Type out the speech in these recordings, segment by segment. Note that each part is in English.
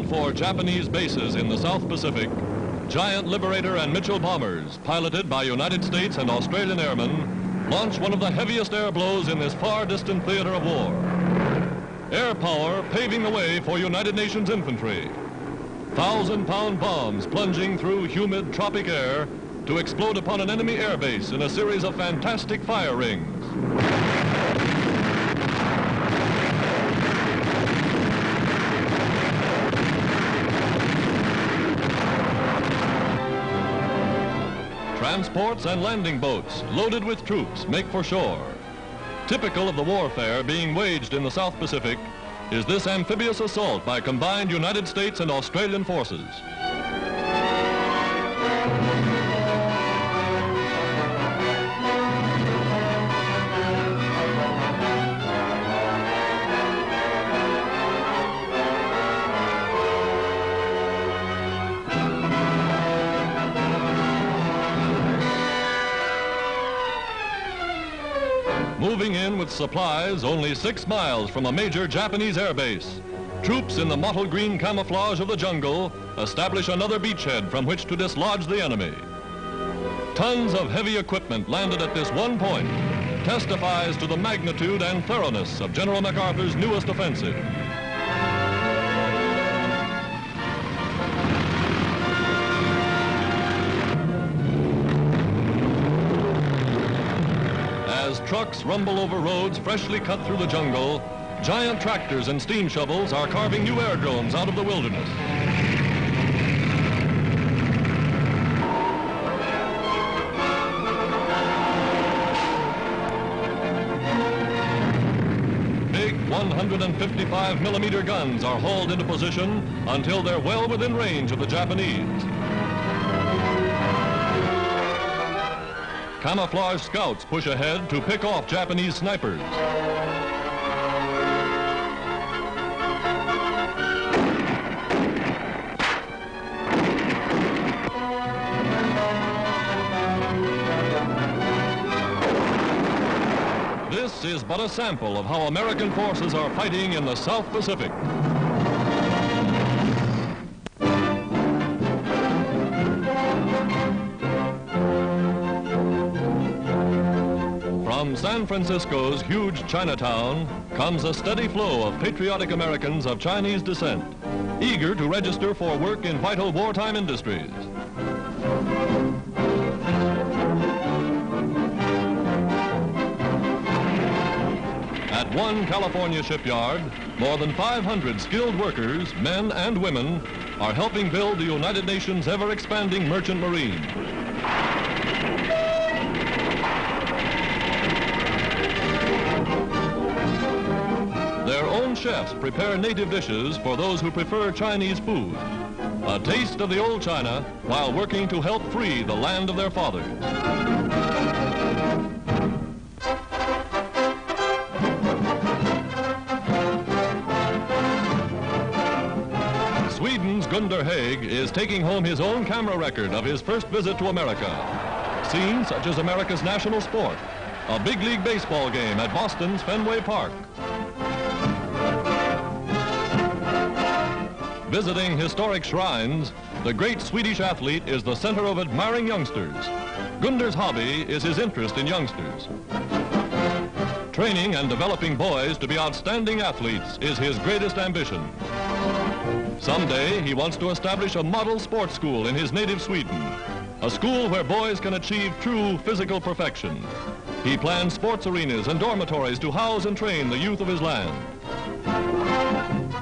for Japanese bases in the South Pacific, giant Liberator and Mitchell bombers, piloted by United States and Australian airmen, launch one of the heaviest air blows in this far-distant theater of war. Air power paving the way for United Nations infantry. 1,000-pound bombs plunging through humid tropic air to explode upon an enemy airbase in a series of fantastic fire rings. Transports and landing boats loaded with troops make for shore. Typical of the warfare being waged in the South Pacific is this amphibious assault by combined United States and Australian forces. Moving in with supplies only 6 miles from a major Japanese air base, troops in the mottled green camouflage of the jungle establish another beachhead from which to dislodge the enemy. Tons of heavy equipment landed at this one point testifies to the magnitude and thoroughness of General MacArthur's newest offensive. As trucks rumble over roads freshly cut through the jungle, giant tractors and steam shovels are carving new aerodromes out of the wilderness. Big 155mm guns are hauled into position until they're well within range of the Japanese. Camouflage scouts push ahead to pick off Japanese snipers. This is but a sample of how American forces are fighting in the South Pacific. From San Francisco's huge Chinatown comes a steady flow of patriotic Americans of Chinese descent, eager to register for work in vital wartime industries. At one California shipyard, more than 500 skilled workers, men and women, are helping build the United Nations' ever-expanding merchant marine. Their own chefs prepare native dishes for those who prefer Chinese food. A taste of the old China while working to help free the land of their fathers. Sweden's Gunnar Haig is taking home his own camera record of his first visit to America. Scenes such as America's national sport, a big league baseball game at Boston's Fenway Park. Visiting historic shrines, the great Swedish athlete is the center of admiring youngsters. Gunnar's hobby is his interest in youngsters. Training and developing boys to be outstanding athletes is his greatest ambition. Someday, he wants to establish a model sports school in his native Sweden, a school where boys can achieve true physical perfection. He plans sports arenas and dormitories to house and train the youth of his land.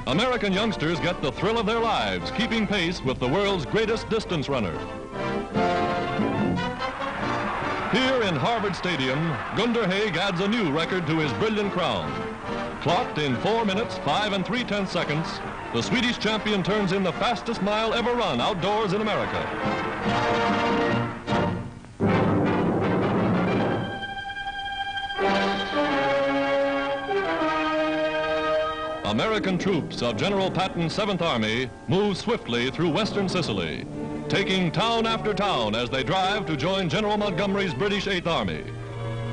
American youngsters get the thrill of their lives, keeping pace with the world's greatest distance runner. Here in Harvard Stadium, Gunnar Haig adds a new record to his brilliant crown. Clocked in 4 minutes, 5 3/10 seconds, the Swedish champion turns in the fastest mile ever run outdoors in America. American troops of General Patton's 7th Army move swiftly through western Sicily, taking town after town as they drive to join General Montgomery's British 8th Army.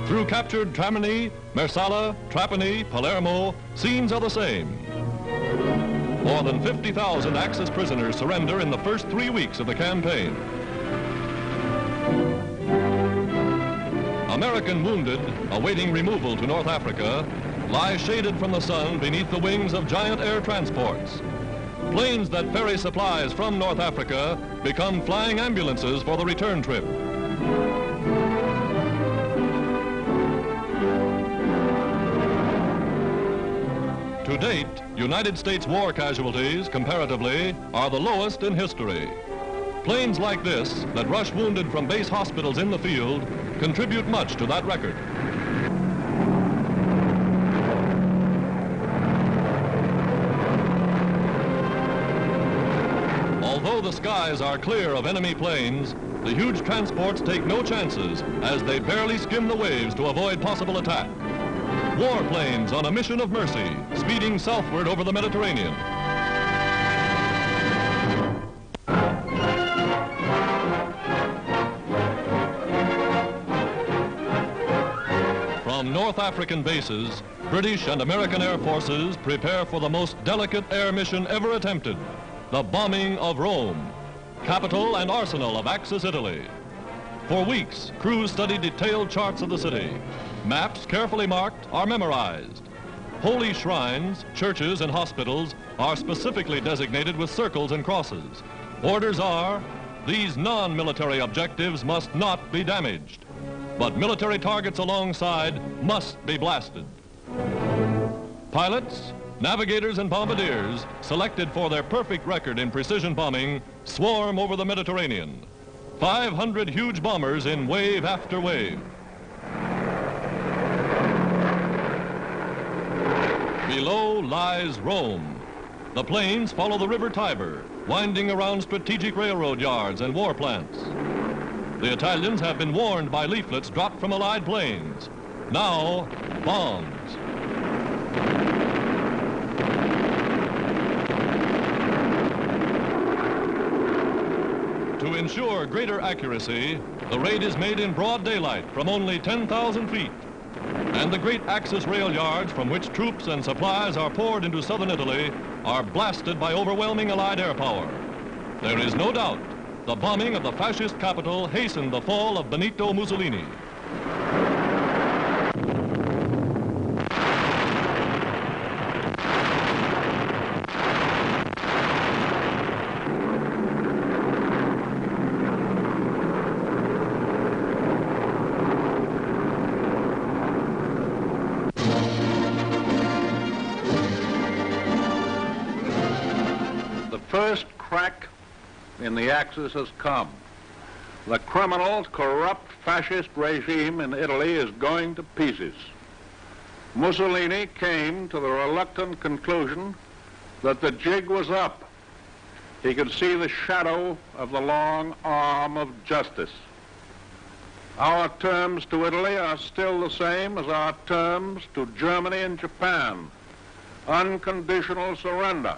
Through captured Tramini, Marsala, Trapani, Palermo, scenes are the same. More than 50,000 Axis prisoners surrender in the first 3 weeks of the campaign. American wounded, awaiting removal to North Africa, lie shaded from the sun beneath the wings of giant air transports. Planes that ferry supplies from North Africa become flying ambulances for the return trip. To date, United States war casualties, comparatively, are the lowest in history. Planes like this, that rush wounded from base hospitals in the field, contribute much to that record. Although the skies are clear of enemy planes, the huge transports take no chances as they barely skim the waves to avoid possible attack. Warplanes on a mission of mercy, speeding southward over the Mediterranean. From North African bases, British and American air forces prepare for the most delicate air mission ever attempted, the bombing of Rome, capital and arsenal of Axis Italy. For weeks, crews study detailed charts of the city. Maps carefully marked are memorized. Holy shrines, churches, and hospitals are specifically designated with circles and crosses. Orders are, these non-military objectives must not be damaged, but military targets alongside must be blasted. Pilots, navigators, and bombardiers, selected for their perfect record in precision bombing, swarm over the Mediterranean. 500 huge bombers in wave after wave. Below lies Rome. The planes follow the river Tiber, winding around strategic railroad yards and war plants. The Italians have been warned by leaflets dropped from Allied planes. Now, bombs. To ensure greater accuracy, the raid is made in broad daylight from only 10,000 feet. And the great Axis rail yards from which troops and supplies are poured into southern Italy are blasted by overwhelming Allied air power. There is no doubt the bombing of the fascist capital hastened the fall of Benito Mussolini. First crack in the Axis has come. The criminal, corrupt fascist regime in Italy is going to pieces. Mussolini came to the reluctant conclusion that the jig was up. He could see the shadow of the long arm of justice. Our terms to Italy are still the same as our terms to Germany and Japan. Unconditional surrender.